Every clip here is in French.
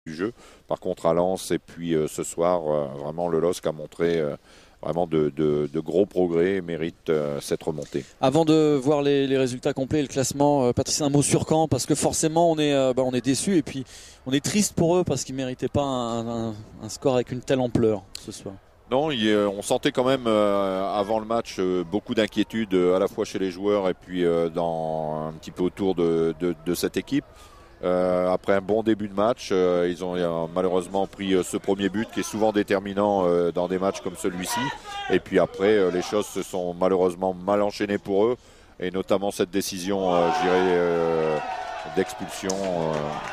du jeu. Par contre, à Lens et puis ce soir, vraiment le LOSC a montré vraiment de gros progrès et mérite cette remontée. Avant de voir les résultats complets et le classement, Patrice, un mot sur Caen, parce que forcément on est déçu et puis on est triste pour eux parce qu'ils ne méritaient pas un score avec une telle ampleur ce soir. Non, on sentait quand même avant le match beaucoup d'inquiétude à la fois chez les joueurs et puis un petit peu autour de cette équipe. Après un bon début de match, ils ont malheureusement pris ce premier but qui est souvent déterminant dans des matchs comme celui-ci. Et puis après, les choses se sont malheureusement mal enchaînées pour eux. Et notamment cette décision, je dirais, d'expulsion.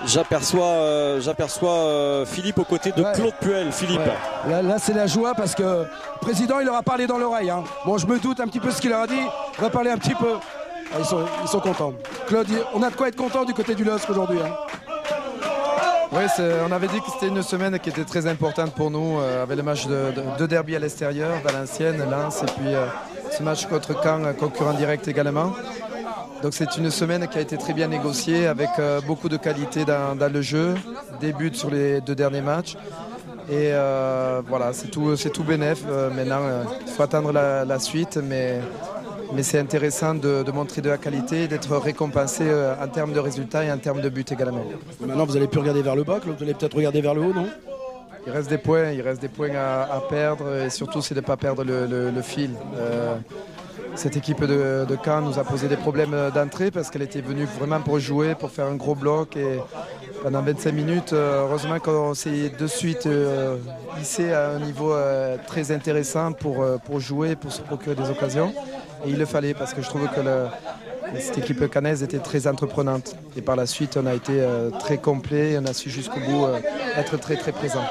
J'aperçois Philippe aux côtés de Claude Puel. Philippe. Ouais. Là c'est la joie parce que le président il leur a parlé dans l'oreille. Hein. Bon, je me doute un petit peu ce qu'il leur a dit. On va parler un petit peu. Ils sont contents. Claude, on a de quoi être content du côté du LOSC aujourd'hui. Hein. Oui, on avait dit que c'était une semaine qui était très importante pour nous, avec le match de derby à l'extérieur, Valenciennes, Lens, et puis ce match contre Caen, concurrent direct également. Donc c'est une semaine qui a été très bien négociée, avec beaucoup de qualité dans le jeu, des buts sur les 2 derniers matchs. Et voilà, c'est tout bénef. Maintenant, il faut attendre la suite, mais c'est intéressant de montrer de la qualité et d'être récompensé en termes de résultats et en termes de buts également. Maintenant, vous n'allez plus regarder vers le bas, vous allez peut-être regarder vers le haut, non ? Il reste des points à perdre, et surtout c'est de ne pas perdre le fil. Cette équipe de Caen nous a posé des problèmes d'entrée parce qu'elle était venue vraiment pour jouer, pour faire un gros bloc, et pendant 25 minutes, heureusement qu'on s'est de suite hissé à un niveau très intéressant pour jouer, pour se procurer des occasions. Et il le fallait parce que je trouve que cette équipe caennaise était très entreprenante. Et par la suite, on a été très complet, on a su jusqu'au bout être très très présent.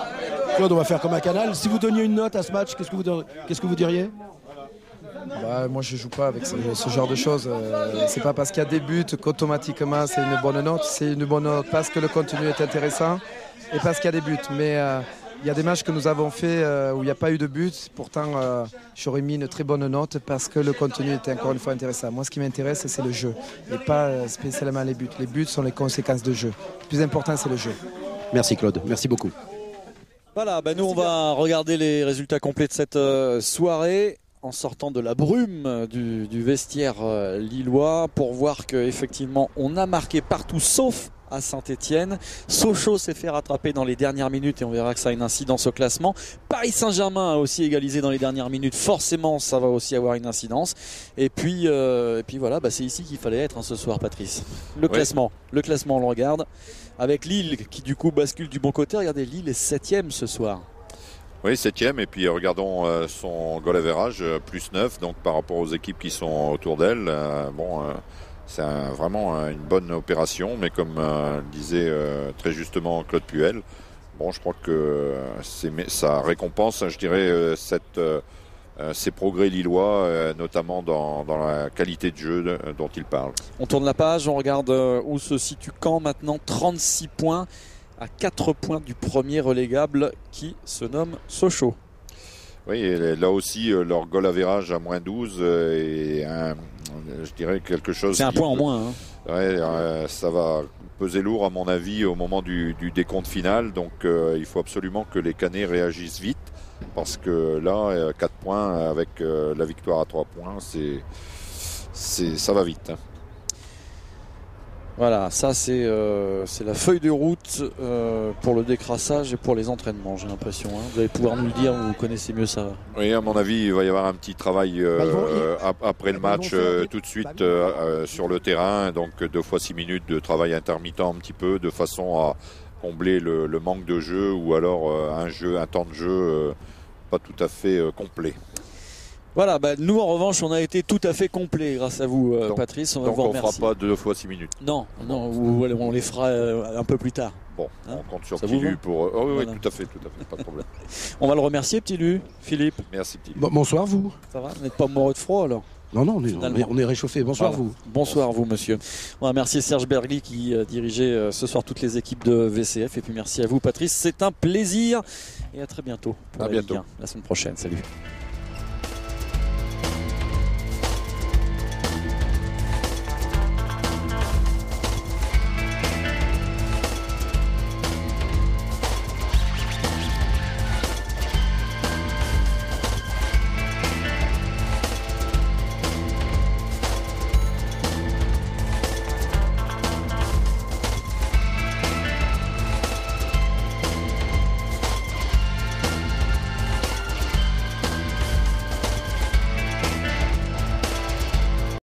Claude, on va faire comme à Canal. Si vous donniez une note à ce match, qu'est-ce que vous diriez ? Moi je joue pas avec ce genre de choses. C'est pas parce qu'il y a des buts qu'automatiquement c'est une bonne note. C'est une bonne note parce que le contenu est intéressant et parce qu'il y a des buts. Mais il y a des matchs que nous avons fait où il n'y a pas eu de but. Pourtant j'aurais mis une très bonne note parce que le contenu était encore une fois intéressant. Moi ce qui m'intéresse c'est le jeu et pas spécialement les buts. Les buts sont les conséquences de jeu. Le plus important c'est le jeu. Merci Claude, merci beaucoup. Voilà, nous on va regarder les résultats complets de cette soirée en sortant de la brume du vestiaire lillois pour voir qu'effectivement on a marqué partout sauf à Saint-Etienne. Sochaux s'est fait rattraper dans les dernières minutes et on verra que ça a une incidence au classement. Paris Saint-Germain a aussi égalisé dans les dernières minutes, forcément ça va aussi avoir une incidence. Et puis voilà, c'est ici qu'il fallait être ce soir, Patrice. Le classement on le regarde avec Lille qui du coup bascule du bon côté. Regardez, Lille est 7e ce soir. Oui, 7e, et puis regardons son goal average, plus 9, donc par rapport aux équipes qui sont autour d'elle. C'est vraiment une bonne opération, mais comme disait très justement Claude Puel, je crois que ça récompense, je dirais, ces progrès lillois, notamment dans la qualité de jeu dont il parle. On tourne la page, on regarde où se situe Caen maintenant, 36 points. À 4 points du premier relégable qui se nomme Sochaux. Oui, et là aussi, leur goal average à moins 12 et je dirais quelque chose... C'est un point en moins. Ça va peser lourd à mon avis au moment du décompte final. Donc il faut absolument que les Canets réagissent vite parce que là, 4 points avec la victoire à 3 points, ça va vite. Voilà, ça c'est la feuille de route pour le décrassage et pour les entraînements, j'ai l'impression. Vous allez pouvoir nous le dire, vous connaissez mieux ça. Oui, à mon avis, il va y avoir un petit travail après le match tout de suite sur le terrain. Donc 2 fois 6 minutes de travail intermittent un petit peu, de façon à combler le manque de jeu ou alors un temps de jeu pas tout à fait complet. Voilà, nous en revanche on a été tout à fait complet grâce à vous, Patrice. On ne fera pas 2 fois 6 minutes. Non, on les fera un peu plus tard. Bon, on compte sur Petit Lu pour... oui, tout à fait, pas de problème. On va le remercier, Petit Lu, Philippe. Merci, Petit Lu. Bonsoir vous. Ça va, vous n'êtes pas mort de froid alors? Non, on est réchauffé. Bonsoir vous. Bonsoir vous, monsieur. On va remercier Serge Bergli qui dirigeait ce soir toutes les équipes de VCF. Et puis merci à vous, Patrice. C'est un plaisir. Et à très bientôt pour la semaine prochaine. Salut.